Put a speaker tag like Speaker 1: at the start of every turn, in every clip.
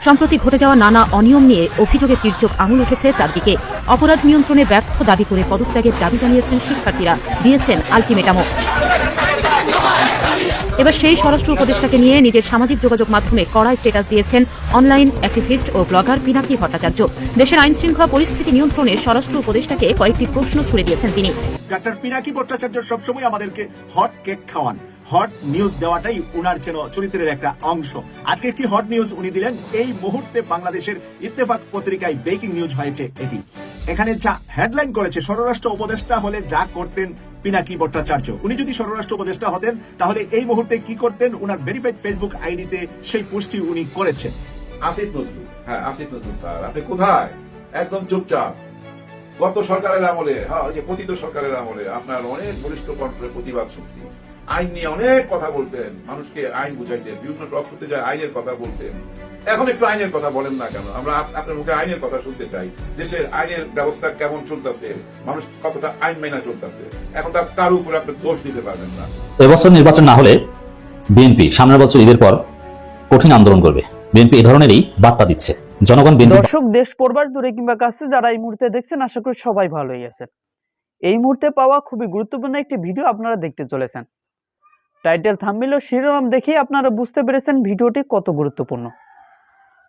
Speaker 1: সম্প্রতি ঘটে যাওয়া নানা অনিয়ম নিয়ে অভিযোগের তীর্যক আঙুল উঠেছে তার দিকে। অপরাধ নিয়ন্ত্রণে ব্যর্থ দাবি করে পদত্যাগের দাবি জানিয়েছেন শিক্ষার্থীরা, দিয়েছেন আলটিমেটামও। এবার সেই স্বরাষ্ট্র উপদেষ্টাকে নিয়ে নিজের সামাজিক যোগাযোগ মাধ্যমে কড়া স্ট্যাটাস দিয়েছেন অনলাইন অ্যাক্টিভিস্ট ও ব্লগার পিনাকি ভট্টাচার্য। দেশের আইন শৃঙ্খলা পরিস্থিতি নিয়ন্ত্রণে স্বরাষ্ট্র উপদেষ্টাকে কয়েকটি প্রশ্ন ছুড়ে দিয়েছেন তিনি।
Speaker 2: ডাক্তার পিনাকি ভট্টাচার্য সবসময় আমাদেরকে হট কেক খাওয়ান, হট নিউজ দেওয়াটাই উনার যেন চরিত্রের একটা অংশ। আজকে একটি হট নিউজ উনি দিলেন। এই মুহূর্তে বাংলাদেশের ইত্তেফাক পত্রিকায় ব্রেকিং নিউজ হয়েছে এটি। এখানে যা হেডলাইন করেছে, স্বরাষ্ট্র উপদেষ্টা হলে যা করতেন পিনাকি ভট্টাচার্য। উনি যদি স্বরাষ্ট্র উপদেষ্টা হতেন তাহলে এই মুহূর্তে কি করতেন? উনার ভেরিফাইড ফেসবুক আইডিতে সেই পোস্টটি উনি করেছেন।
Speaker 3: আসিফ নজরুল, হ্যাঁ আসিফ নজরুল স্যার, আপনি কোথায়? একদম চুপচাপ। গত সরকারের আমলে, ওই যে পতিত সরকারের আমলে আপনার অনেক বলিষ্ঠ কণ্ঠে প্রতিবাদ শুনছি। আইন নিয়ে অনেক কথা বলতেন, মানুষকে আইন বুঝাইতেন, বিভিন্ন টক শুনতে যায় আইনের কথা বলতেন। এখন একটু আইনের কথা বলেন না কেন? আমরা আপনার মুখে আইনের কথা শুনতে চাই। দেশের আইনের ব্যবস্থা কেমন চলতেছে, মানুষ কতটা আইন মাইনা চলতেছে, এখন তার উপরে আপনি দোষ দিতে পারবেন না।
Speaker 4: এবছর নির্বাচন না হলে বিএনপি সামনের বছর ঈদের পর কঠিন আন্দোলন করবে। বিএনপি এই ধরনেরই বার্তা দিচ্ছে জনগণ।
Speaker 5: দর্শক, দেশ পড়বার দূরে কিংবা কাছে যারা এই মুহূর্তে দেখছেন, আশা করি সবাই ভালোই আছেন। এই মুহূর্তে পাওয়া খুবই গুরুত্বপূর্ণ একটি ভিডিও আপনারা দেখতে চলেছেন। টাইটেল, থাম্বনেল ও শিরোনাম দেখেই আপনারা বুঝতে পেরেছেন ভিডিওটি কত গুরুত্বপূর্ণ।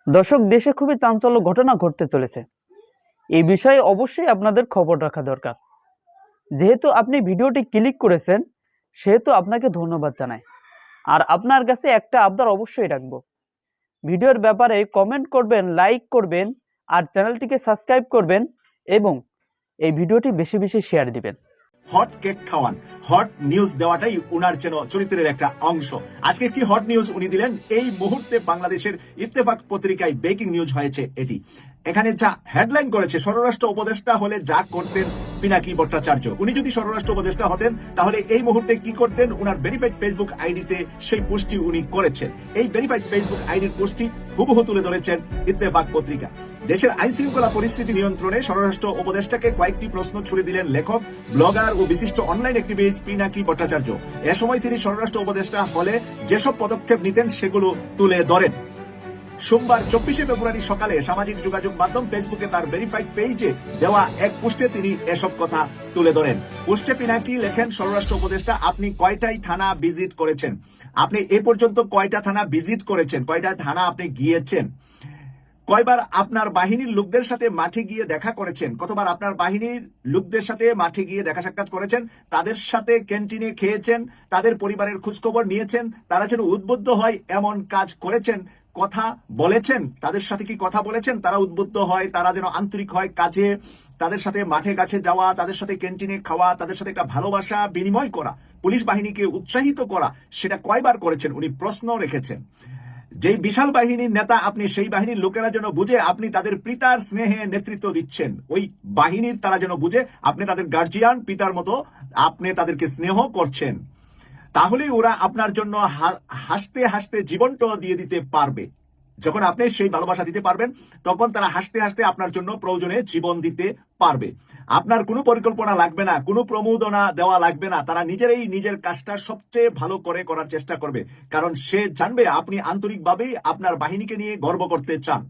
Speaker 5: দর্শক, দেশে খুবই চাঞ্চল্য ঘটনা ঘটতে চলেছে। এই বিষয়ে অবশ্যই আপনাদের খবর রাখা দরকার। যেহেতু আপনি ভিডিওটি ক্লিক করেছেন, সেহেতু আপনাকে ধন্যবাদ জানাই। আর আপনার কাছে একটা আবদার অবশ্যই রাখবো, ভিডিওর ব্যাপারে কমেন্ট করবেন, লাইক করবেন, আর চ্যানেলটিকে সাবস্ক্রাইব করবেন এবং এই ভিডিওটি বেশি বেশি শেয়ার দিবেন।
Speaker 2: হট কেক খাওয়ান, হট নিউজ দেওয়াটাই উনার যেন চরিত্রের একটা অংশ। আজকে একটি হট নিউজ উনি দিলেন। এই মুহূর্তে বাংলাদেশের ইত্তেফাক পত্রিকায় ব্রেকিং নিউজ হয়েছে এটি। এখানে যা হেডলাইন করেছে, স্বরাষ্ট্র উপদেষ্টা হলে যা করতেন পিনাকি ভট্টাচার্য। উনি যদি স্বরাষ্ট্র উপদেষ্টা হতেন তাহলে এই মুহূর্তে কি করতেন? উনার ভেরিফাইড ফেসবুক আইডিতে সেই পোস্টটি উনি করেছেন। এই ভেরিফাইড ফেসবুক আইডির পোস্টটি হুবহু তুলে ধরেছেন ইত্তেফাক পত্রিকা। দেশের আইন শৃঙ্খলা পরিস্থিতি নিয়ন্ত্রণে স্বরাষ্ট্র উপদেষ্টাকে কয়েকটি প্রশ্ন ছুড়ে দিলেন লেখক, ব্লগার ও বিশিষ্ট অনলাইন অ্যাক্টিভিস্ট পিনাকি ভট্টাচার্য। এ সময় তিনি স্বরাষ্ট্র উপদেষ্টা হলে যেসব পদক্ষেপ নিতেন সেগুলো তুলে ধরেন। সোমবার 24শে ফেব্রুয়ারি সকালে সামাজিক যোগাযোগ মাধ্যম ফেসবুকে তার ভেরিফাইড পেজে দেওয়া এক পোস্টে তিনি এসব কথা তুলে ধরেন। পোস্টে পিনাকি লেখেন, স্বরাষ্ট্র উপদেষ্টা, আপনি কয়টাই থানা ভিজিট করেছেন? আপনি এ পর্যন্ত কয়টা থানা ভিজিট করেছেন? কয়টা থানা আপনি গিয়েছেন? কয়বার আপনার বাহিনীর লোকদের সাথে মাঠে গিয়ে দেখা করেছেন? কতবার আপনার বাহিনীর লোকদের সাথে মাঠে গিয়ে দেখা সাক্ষাৎ করেছেন? তাদের সাথে ক্যান্টিনে খেয়েছেন? তাদের পরিবারের খোঁজখবর নিয়েছেন? তারা যেন উদ্বুদ্ধ হয় এমন কাজ করেছেন? কথা বলেছেন? তাদের সাথে কি কথা বলেছেন? তারা উদ্বুদ্ধ হয়, তারা যেন আন্তরিক হয় কাজে, তাদের সাথে মাঠে গাছে যাওয়া, তাদের সাথে ক্যান্টিনে খাওয়া, তাদের সাথে একটা ভালোবাসা বিনিময় করা, পুলিশ বাহিনীকে উৎসাহিত করা, সেটা কয়বার করেছেন? উনি প্রশ্ন রেখেছেন। যেই বিশাল বাহিনীর নেতা আপনি, সেই বাহিনীর লোকেরা যেন বুঝে আপনি তাদের পিতার স্নেহে নেতৃত্ব দিচ্ছেন। ওই বাহিনীর তারা যেন বুঝে আপনি তাদের গার্জিয়ান, পিতার মতো আপনি তাদেরকে স্নেহ করছেন। তাহলেই ওরা আপনার জন্য হাসতে হাসতে জীবনটা দিয়ে দিতে পারবে। যখন আপনি সেই ভালোবাসা দিতে পারবেন, তখন তারা হাসতে হাসতে আপনার জন্য প্রয়োজনে জীবন দিতে পারবে। আপনার কোনো পরিকল্পনা লাগবে না, কোনো প্রমোদনা দেওয়া লাগবে না। তারা নিজেরাই নিজের কাজটা সবচেয়ে ভালো করে করার চেষ্টা করবে, কারণ সে জানবে আপনি আন্তরিকভাবেই আপনার বাহিনীকে নিয়ে গর্ব করতে চান।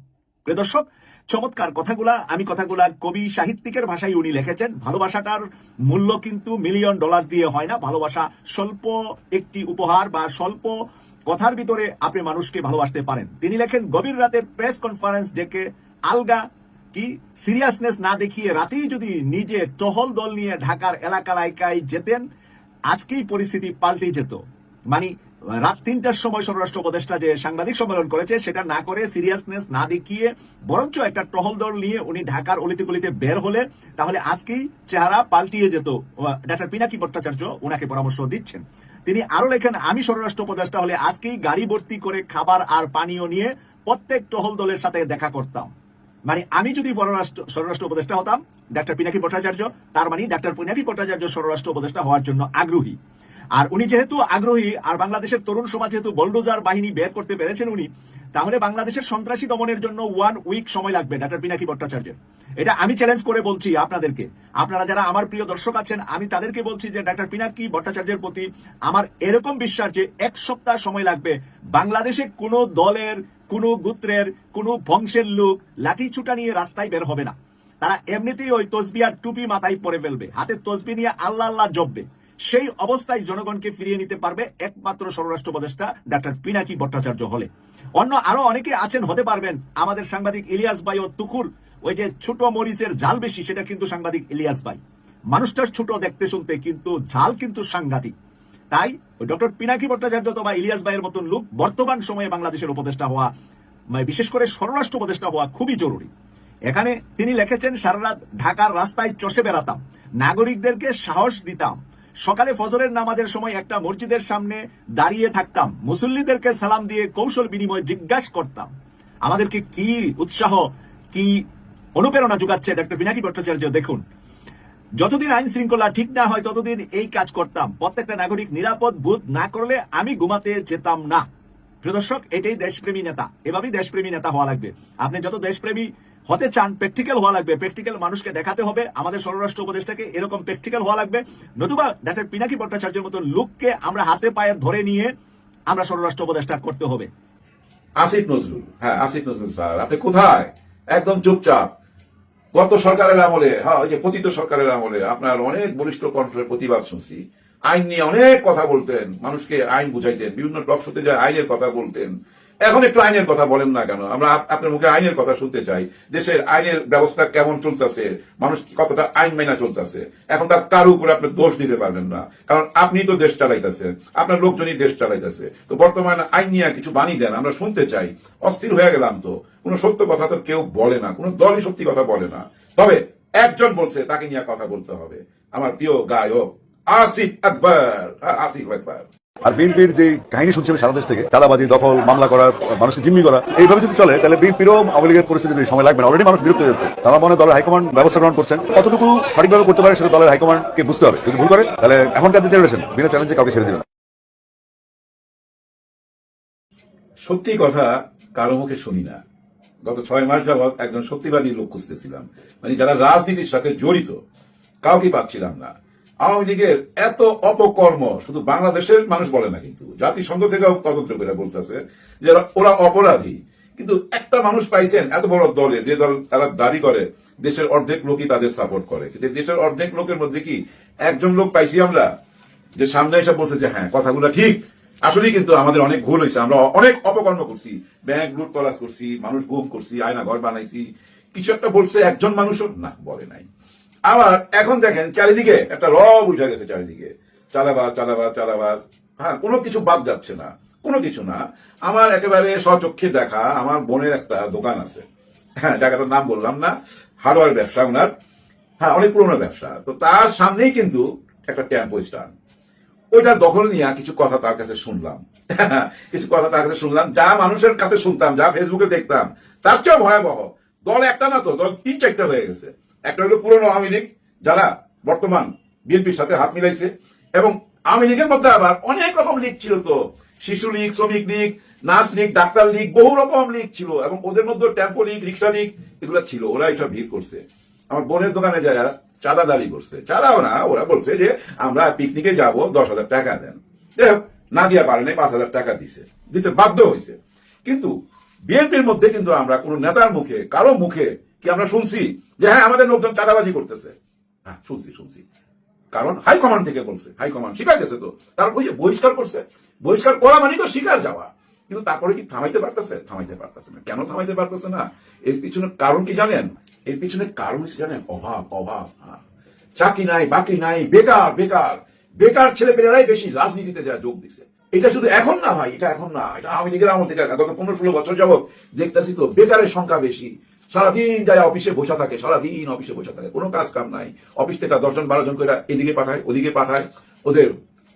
Speaker 2: প্রিয় দর্শক, চমৎকার কথাগুলা। কথাগুলা কবি সাহিত্যিকের ভাষায় উনি লিখেছেন। ভালোবাসাটার মূল্য কিন্তু $1,000,000 দিয়ে হয় না। ভালোবাসা স্বল্প একটি উপহার বা স্বল্প কথার ভিতরে আপনি মানুষকে ভালোবাসতে পারেন। তিনি লেখেন, গভীর রাতে প্রেস কনফারেন্স ডেকে আলগা কি সিরিয়াসনেস না দেখিয়ে রাতেই যদি নিজে টহল দল নিয়ে ঢাকার এলাকায় যেতেন, আজকেই পরিস্থিতি পাল্টে যেত। মানে রাত 3টার সময় স্বরাষ্ট্র উপদেষ্টা যে সাংবাদিক সম্মেলন করেছে, সেটা না করে সিরিয়াসনেস না দেখিয়ে বরঞ্চ একটা টহল দল নিয়ে উনি ঢাকার অলিতে গলিতে বের হলে তাহলে আজকেই চেহারা পাল্টিয়ে যেত। ডাক্তার পিনাকি ভট্টাচার্য ওনাকে পরামর্শ দিচ্ছেন। তিনি আরো লেখেন, আমি স্বরাষ্ট্র উপদেষ্টা হলে আজকেই গাড়ি ভর্তি করে খাবার আর পানীয় নিয়ে প্রত্যেক টহল দলের সাথে দেখা করতাম। মানে আমি যদি স্বরাষ্ট্র উপদেষ্টা হতাম ডাক্তার পিনাকি ভট্টাচার্য, তার মানে ডাক্তার পিনাকি ভট্টাচার্য স্বরাষ্ট্র উপদেষ্টা হওয়ার জন্য আগ্রহী। আর উনি যেহেতু আগ্রহী, আর বাংলাদেশের তরুণ সমাজ যেহেতু বলডোজার বাহিনী বের করতে পেরেছেন উনি, তাহলে বাংলাদেশের সন্ত্রাসী দমনের জন্য 1 উইক সময় লাগবে ডাক্তার পিনাকি ভট্টাচার্যের। এটা আমি চ্যালেঞ্জ করে বলছি আপনাদেরকে। আপনারা যারা আমার প্রিয় দর্শক আছেন, আমি তাদেরকে বলছি যে ডাক্তার পিনাকি ভট্টাচার্যের প্রতি আমার এরকম বিশ্বাস যে 1 সপ্তাহ সময় লাগবে বাংলাদেশে কোনো দলের কোনো গোত্রের কোনো বংশের লোক লাঠি ছুটা নিয়ে রাস্তায় বের হবে না। তারা এমনিতেই ওই তসবি আর টুপি মাথায় পরে ফেলবে, হাতে তসবি নিয়ে আল্লাহ আল্লাহ জপবে। সেই অবস্থায় জনগণকে ফিরিয়ে নিতে পারবে একমাত্র স্বরাষ্ট্র উপদেষ্টা ডাক্তার পিনাকি ভট্টাচার্য হলে। অন্য আরো অনেকে আছেন, হতে পারবেন। আমাদের সাংবাদিক ইলিয়াস ভাই ও তুকুর, ওই যে ছোট মরিচের ঝাল বেশি, সেটা কিন্তু সাংবাদিক ইলিয়াস ভাই। মানুষটা ছোট দেখতে শুনতে, কিন্তু ঝাল কিন্তু সাংঘাতিক। তাই ডক্টর পিনাকি ভট্টাচার্য বা ইলিয়াস ভাইয়ের মতন লোক বর্তমান সময়ে বাংলাদেশের উপদেষ্টা হওয়া, বিশেষ করে স্বরাষ্ট্র উপদেষ্টা হওয়া খুবই জরুরি। এখানে তিনি লিখেছেন, সারা রাত ঢাকার রাস্তায় চষে বেড়াতাম, নাগরিকদেরকে সাহস দিতাম, সকালে ফজরের নামাজের সময় একটা মসজিদের সামনে দাঁড়িয়ে থাকতাম, মুসল্লিদেরকে সালাম দিয়ে কৌশল বিনিময় জিজ্ঞাসা করতাম। আমাদেরকে কি উৎসাহ, কি অনুপ্রেরণা যোগাচ্ছে ডক্টর পিনাকি ভট্টাচার্য। দেখুন, যতদিন আইন শৃঙ্খলা ঠিক না হয় ততদিন এই কাজ করতাম। প্রত্যেকটা নাগরিক নিরাপদ বোধ না করলে আমি ঘুমাতে যেতাম না। প্রিয় দর্শক, এটাই দেশপ্রেমী নেতা। এভাবেই দেশপ্রেমী নেতা হওয়া লাগবে। আপনি যত দেশপ্রেমী হতে চান, প্র্যাকটিক্যাল হওয়া লাগবে। প্র্যাকটিক্যাল মানুষকে দেখাতে হবে। আমাদের স্বরাষ্ট্র উপদেষ্টাকে এরকম প্র্যাকটিক্যাল হওয়া লাগবে। নতুবা ডক্টর পিনাকি ভট্টাচার্যের মতো লোককে আমরা হাতে পায়ে ধরে নিয়ে আমরা স্বরাষ্ট্র উপদেষ্টা করতে হবে।
Speaker 3: আসিফ নজরুল, হ্যাঁ আসিফ নজরুল স্যার, আপনি কোথায়? একদম চুপচাপ। গত সরকারের আমলে, ওই যে পতিত সরকারের আমলে আপনার অনেক বলিষ্ঠ কণ্ঠের প্রতিবাদ শুনছি। আইন নিয়ে অনেক কথা বলতেন, মানুষকে আইন বুঝাইতেন, বিভিন্ন টক শোতে যায় আইনের কথা বলতেন। এখন একটু আইনের কথা বলেন না কেন? আমরা আপনার মুখে আইনের কথা শুনতে চাই। দেশের আইনের ব্যবস্থা কেমন চলতেছে, মানুষ কতটা আইন মাইনা চলতেছে, এখন তার কারো উপরে আপনি দোষ দিতে পারবেন না, কারণ আপনি তো দেশ চালাইতেছেন, আপনার লোকজনই দেশ চালাইতেছে। তো বর্তমানে আইন নিয়ে কিছু বাণী দেন, আমরা শুনতে চাই। অস্থির হয়ে গেলাম তো। কোন সত্য কথা তো কেউ বলে না, কোন দলই সত্যি কথা বলে না। তবে একজন বলছে, তাকে নিয়ে কথা বলতে হবে, আমার প্রিয় গায়ক আসিফ আকবর। আসিফ আকবর।
Speaker 6: আর বিএনপির যে কাহিনী শুনছি সারা দেশ থেকে, চাঁদাবাজি, দখল, মামলা করা, মানুষকে জিম্মি করা, এইভাবে যদি চলে তাহলে বিএনপিরও আওয়ামী লীগের পরিস্থিতি সময় লাগবে না। অলরেডি মানুষ বিরক্ত হয়ে যাচ্ছে। আমার মনে হয় দলের হাইকমান্ড ব্যবস্থা গ্রহণ করছেন, কতটুকু সঠিকভাবে করতে পারে সেটা দলের হাইকমান্ডকে বুঝতে হবে। যদি ভুল করে তাহলে এখনকার যে জেনারেশন বিনা চ্যালেঞ্জে কাউকে ছেড়ে দিবে না।
Speaker 3: সত্যি কথা কারো মুখে শুনি না। গত 6 মাস যাবৎ একজন সত্যিবাদী লোক খুঁজতেছিলাম, মানে যারা রাজনীতির সাথে জড়িত, কাউকে পাচ্ছিলাম না। আওয়ামী লীগের এত অপকর্ম শুধু বাংলাদেশের মানুষ বলে না, কিন্তু জাতিসংঘ থেকেও তদন্ত করে বলতেছে যে ওরা অপরাধী। কিন্তু একটা মানুষ পাইছেন এত বড় দলে, যে দল তারা দাবি করে দেশের অর্ধেক লোকই তাদের সাপোর্ট করে, কিন্তু দেশের অর্ধেক লোকের মধ্যে কি একজন লোক পাইছি আমরা যে সামনে এসে বলছে যে হ্যাঁ কথাগুলো ঠিক। আসলেই কিন্তু আমাদের অনেক ভুল হয়েছে, আমরা অনেক অপকর্ম করছি, ব্যাংক লুট তলাশ করছি, মানুষ গুম করছি, আয়না ঘর বানাইছি। কিছু একটা বলছে একজন মানুষও না, বলে নাই। আবার এখন দেখেন চারিদিকে একটা রব উঠে গেছে, চারিদিকে চাঁদাবাজ চাঁদাবাজ চাঁদাবাজ। হ্যাঁ, কোনো কিছু বাদ যাচ্ছে না, কোনো কিছু না। আমার একেবারে স্বচক্ষে দেখা, আমার বোনের একটা দোকান আছে, হ্যাঁ জায়গাটার নাম বললাম না, হার্ডওয়্যার ব্যবসা ওনার, হ্যাঁ অনেক পুরোনো ব্যবসা। তো তার সামনেই কিন্তু একটা টেম্পো স্ট্যান্ড, ওইটা দখল নিয়ে কিছু কথা তার কাছে শুনলাম। কিছু কথা তার কাছে শুনলাম, যা মানুষের কাছে শুনতাম, যা ফেসবুকে দেখতাম, তার চেয়ে ভয়াবহ। দল একটা না তো, দল 3-4টা হয়ে গেছে। একটা হলো পুরনো আওয়ামী লীগ, যারা বর্তমান বিএনপির সাথে হাত মিলাইছে, এবং আওয়ামী লীগের মধ্যে আবার অনেক রকম লীগ ছিল। তো শিশু লীগ, শ্রমিক লীগ, নার্স লীগ, ডাক্তার লীগ, বহু রকম লীগ ছিল, এবং ওদের মধ্যে টেম্পো লীগ, রিক্সা লীগ, এগুলো ছিল। ওরা এইসব ভিড় করছে, আমার বোনের দোকানে যারা চাঁদা দাবি করছে। চাঁদাও না, ওরা বলছে যে আমরা পিকনিকে যাব, 10,000 টাকা দেন। না দিয়া পারে নাই, 5,000 টাকা দিতে বাধ্য হয়েছে। কিন্তু বিএনপির মধ্যে কিন্তু আমরা কোন নেতার মুখে, কারো মুখে কি আমরা শুনছি যে হ্যাঁ আমাদের লোকজন চাঁদাবাজি করতেছে? হ্যাঁ শুনছি, কারণ হাইকমান্ড থেকে বলছে, হাইকমান্ড স্বীকার গেছে। তো তারপর ওই যে বহিষ্কার করছে, বহিষ্কার করা মানে তো স্বীকার যাওয়া। কিন্তু তারপরে কি থামাইতে পারতেছে? থামাইতে পারতেছে না। কেন থামাইতে পারতেছে না? এর পিছনে কারণ কি জানেন? এর পিছনে কারণ জানেন? অভাব। চাকরি নাই, বাকরি নাই, বেকার ছেলেপেলেরাই বেশি রাজনীতিতে যা যোগ দিছে। এটা শুধু এখন না ভাই, এটা এখন না, এটা আওয়ামী লীগের আমল থেকে গত 15-16 বছর যাবৎ দেখতেছি তো বেকারের সংখ্যা বেশি। সারাদিন যায় অফিসে বসে থাকে, সারাদিন অফিসে বসে থাকে, কোনো কাজ কাম নাই। অফিস থেকে 10-12 জন করে এদিকে পাঠায়, ওদিকে পাঠায়, ওদের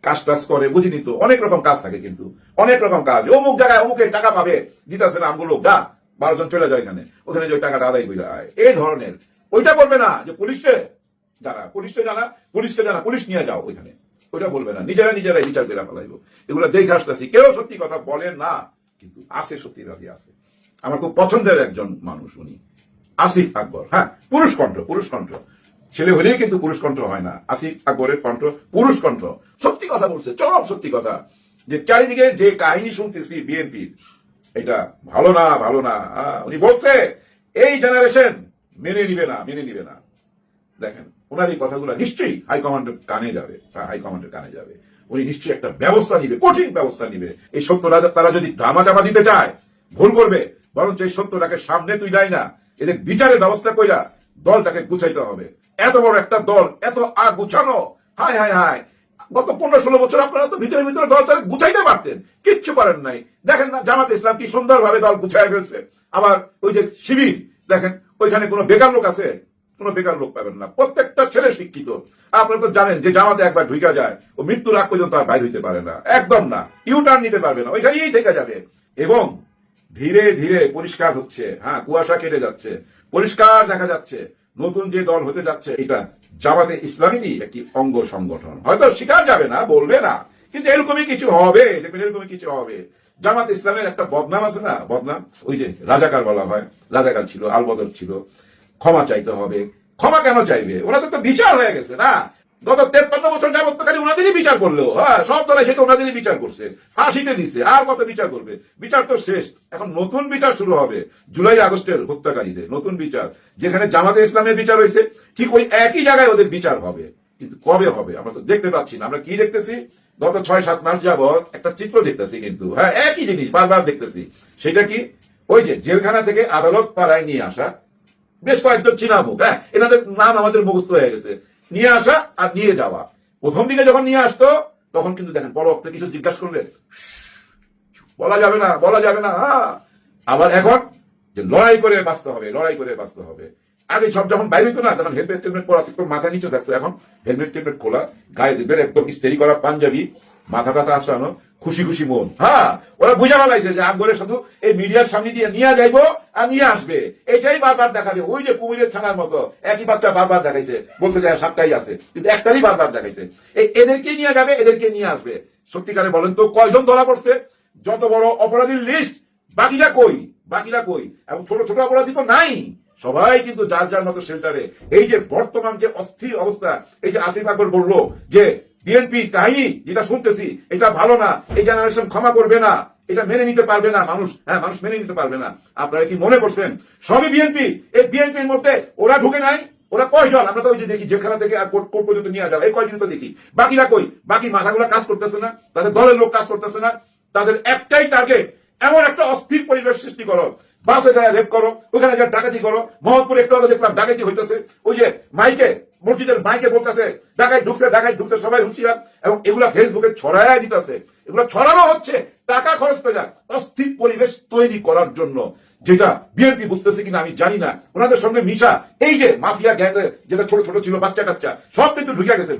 Speaker 3: কাজ টাজ করে, বুঝিনি তো, অনেক রকম কাজ থাকে, কিন্তু অনেক রকম কাজ। অমুক জায়গায় অমুকের টাকা পাবে, দিতেছে না, আমগুলো যা 12 জন চলে যায় ওখানে যে ওই টাকাটা আদায় করে আয়, এই ধরনের। ওইটা বলবে না যে পুলিশকে জানা, পুলিশ নিয়ে যাও ওইখানে, ওইটা বলবে না। নিজেরাই বিচার করে ফেলাইব। এগুলো দেখে আসতেছি, কেউ সত্যি কথা বলে না, কিন্তু আছে সত্যিবাদী আছে। আমার খুব পছন্দের একজন মানুষ উনি, আসিফ আকবর। হ্যাঁ, পুরুষ কণ্ঠ, ছেলে হলেই কিন্তু পুরুষ কণ্ঠ হয় না। আসিফ আকবরের কণ্ঠ পুরুষ কণ্ঠ, সত্যি কথা বলছে, চরম সত্যি কথা। যে চারিদিকে যে কাহিনী শুনতেছি বিএনপির, এটা ভালো না, ভালো না। উনি বলছে এই জেনারেশন মেনে নিবে না। দেখেন ওনার এই কথাগুলো নিশ্চয়ই হাইকমান্ডের কানে যাবে, হাইকমান্ডের কানে যাবে। উনি নিশ্চয়ই একটা ব্যবস্থা নিবে, কঠিন ব্যবস্থা নিবে। এই সত্যটা তারা যদি ধামাচাপা দিতে চায় ভুল করবে, বরঞ্চ এই সত্যটাকে সামনে তুই দেয় না, এদের বিচারের ব্যবস্থা কইরা দলটাকে গুছাইতে হবে। এত বড় একটা দল, এত গুছানো, হায় হায় হায়। গত 15-16 বছর আপনারা তো ভিতরে দলটা গুছাইতে পারতেন, কিচ্ছু করেন নাই। দেখেন না জামাত ইসলাম কি সুন্দরভাবে দল গুছাই ফেলছে। আবার ওই যে শিবির, দেখেন ওইখানে কোনো বেকার লোক আছে? কোনো বেকার লোক পাবেন না, প্রত্যেকটা ছেলে শিক্ষিত। আপনারা তো জানেন যে জামাতে একবার ঢুকা যায় ও মৃত্যুর আগ পর্যন্ত আর বাইরে হইতে পারে না, একদম না, ইউটার্ন নিতে পারবে না, ওইখানেই থেকে যাবে। এবং ধীরে ধীরে পরিষ্কার হচ্ছে, কুয়াশা কেটে যাচ্ছে, পরিষ্কার দেখা যাচ্ছে নতুন যে দল হতে যাচ্ছে এটা জামাতে ইসলামেরই একটি অঙ্গ সংগঠন। হয়তো স্বীকার যাবে না, বলবে না, কিন্তু এরকমই কিছু হবে, এরকমই কিছু হবে। জামাত ইসলামের একটা বদনাম আছে না, বদনাম, ওই যে রাজাকার বলা হয়, রাজাকার ছিল, আলবদর ছিল। ক্ষমা চাইতে হবে। ক্ষমা কেন চাইবে? ওনাদের তো বিচার হয়ে গেছে না, গত 53 বছর যাবত খালি ওনাদেরই বিচার করলো। সব দলে সে তো ওনাদেরই বিচার করছে, ফাঁসিতে দিচ্ছে, আর কত বিচার করবে? বিচার তো শেষ, এখন নতুন বিচার শুরু হবে। জুলাই আগস্টের হত্যাকারীদের নতুন বিচার, যেখানে জামাতে ইসলামের বিচার হয়েছে ঠিক ওই একই জায়গায় ওদের বিচার হবে। কিন্তু কবে হবে আমরা তো দেখতে পাচ্ছি না। আমরা কি দেখতেছি? গত 6-7 মাস যাবৎ একটা চিত্র দেখতেছি, কিন্তু একই জিনিস বারবার দেখতেছি। সেটা কি? ওই যে জেলখানা থেকে আদালত পাড়ায় নিয়ে আসা বেশ কয়েকজন চীনা মুখ, এনাদের নাম আমাদের মুখস্থ হয়ে গেছে, নিয়ে আসা আর নিয়ে যাওয়া। প্রথম দিকে যখন নিয়ে আসতো তখন কিন্তু দেখেন বড় একটা কিছু জিজ্ঞাসা করলে বলা যাবে না। আবার এখন যে লড়াই করে বাঁচতে হবে। আগে সব যখন বাইরে হইতো না তখন হেলমেট টেলমেট পরা থাকতো, মাথা নিচে থাকতো, এখন হেলমেট টেলমেট খোলা, গায়ে দেখবেন একদম ইস্তেরি করা পাঞ্জাবি, মাথা টাথা আসানো, খুশি খুশি মন। ওরা বুঝা ফেলাইছে যে আমগরে শুধু এই মিডিয়ার সামনে দিয়ে নিয়ে যাইবো আর নিয়ে আসবে, এটাই বারবার দেখাবে। ওই যে কুমিরের ছানার মতো একই বাচ্চা বারবার দেখাইছে, বলছে যে 7টাই আছে, কিন্তু একটারই বারবার দেখাইছে। এদেরকে নিয়ে যাবে, এদেরকে নিয়ে আসবে। সত্যিকারে বলেন তো কয়জন ধরা পড়ছে? যত বড় অপরাধীর লিস্ট, বাকিরা কই? এবং ছোট ছোট অপরাধী তো নাই, সবাই কিন্তু যার যার মতো শেল্টারে। এই যে বর্তমান যে অস্থির অবস্থা, এই যে আসিফ আকবর বললো যে বিএনপি কাহিনী যেটা শুনতেছি এটা ভালো না, এই জেনারেশন ক্ষমা করবে না, এটা মেনে নিতে পারবে না মানুষ, মানুষ মেনে নিতে পারবে না। আপনারা কি মনে করছেন সবই বিএনপি? এই বিএনপির মধ্যে ওরা ঢুকে নাই? ওরা কয়জন? আমরা তো ওই যে দেখি জেলখানা থেকে কোর্ট পর্যন্ত নিয়ে যাওয়া, এই কয়জন তো দেখি। বাকিরা কই? বাকি মাথাগুলো কাজ করতেছে না, তাদের দলের লোক কাজ করতেছে না। তাদের একটাই টার্গেট, এমন একটা অস্থির পরিবেশ সৃষ্টি করো, বাসে যায় রেপ করো, ওখানে যায় ডাকাতি করো। মোহাম্মদপুরে একটু আগে দেখলাম ডাকাতি হইতেছে, ওই যে মাইকে, মসজিদের মাইকে বলতেছে ডাকাই ঢুকছে, সবাই হুঁশিয়ার। এবং এগুলা ফেসবুকে ছড়ায় দিতেছে, এগুলো ছড়ানো হচ্ছে টাকা খরচ করে যায় অস্থির পরিবেশ তৈরি করার জন্য, যেটা বিএনপি বুঝতেছে কিনা আমি জানি না। ওনাদের সঙ্গে মিশা এই যে মাফিয়া গ্যাং, যেটা ছোট ছোট ছিল বাচ্চা কাচ্চা, সব কিন্তু ঢুকে গেছে,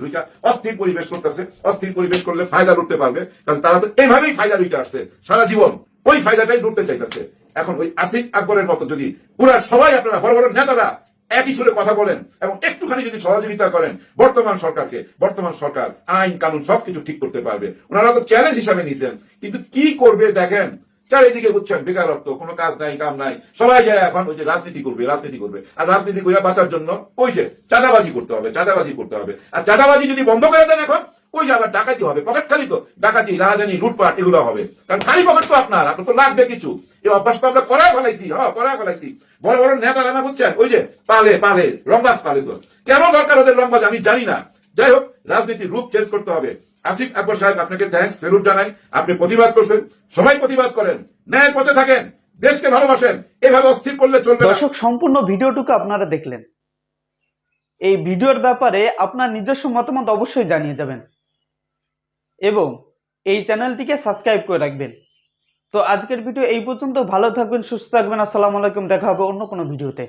Speaker 3: অস্থির পরিবেশ করতেছে। অস্থির পরিবেশ করলে ফায়দা লুটতে পারবে, কারণ তারা তো এইভাবেই ফায়দা লুটে আসছে সারা জীবন, ওই ফায়দাটাই লুটতে চাইতেছে। এখন ওই আসিফ আকবরের মতো যদি পুরা সবাই, আপনারা বড় বড় নেতারা একই সুরে কথা বলেন এবং একটুখানি যদি সহযোগিতা করেন বর্তমান সরকারকে, বর্তমান সরকার আইন কানুন সবকিছু ঠিক করতে পারবে। ওনারা তো চ্যালেঞ্জ হিসাবে নিয়েছেন, কিন্তু কি করবে দেখেন চারিদিকে, বুঝছেন, বেকারত্ব, কোনো কাজ নাই, কাম নাই, সবাই যায় এখন ওই যে রাজনীতি করবে। আর রাজনীতি করে বাঁচার জন্য ওই যে চাঁদাবাজি করতে হবে। আর চাঁদাবাজি যদি বন্ধ করে দেন এখন, ওই যে আবার ডাকাতি হবে, পকেট খালি তো, ডাকাতি, রাহাজানি, লুটপাট এগুলো হবে। কারণ খালি পকেট তো আপনার তো লাগবে কিছু। এই অভ্যাস তো আমরা করাই ফেলাইছি। বড় বড় নেতা রানা, বুঝছেন, ওই যে পালে রংবাজ পালে, তো কেন দরকার ওদের রংবাজ আমি জানি না। যাই হোক, রাজনীতির রূপ চেঞ্জ করতে হবে। আসিফ আকবর সাহেব, আপনাকে থ্যাঙ্কস, সেলুট জানাই। আপনি প্রতিবাদ করছেন, সবাই প্রতিবাদ করেন, ন্যায়ের পথে থাকেন, দেশকে ভালোবাসেন, এভাবে অস্থির করলে চলবে না।
Speaker 5: দর্শক, সম্পূর্ণ ভিডিওটুকু আপনারা দেখলেন। এই ভিডিওর ব্যাপারে আপনার নিজস্ব মতামত অবশ্যই জানিয়ে যাবেন এবং এই চ্যানেলটিকে সাবস্ক্রাইব করে রাখবেন। তো আজকের ভিডিও এই পর্যন্ত। ভালো থাকবেন, সুস্থ থাকবেন। আসসালামু আলাইকুম। দেখা হবে অন্য কোনো ভিডিওতে।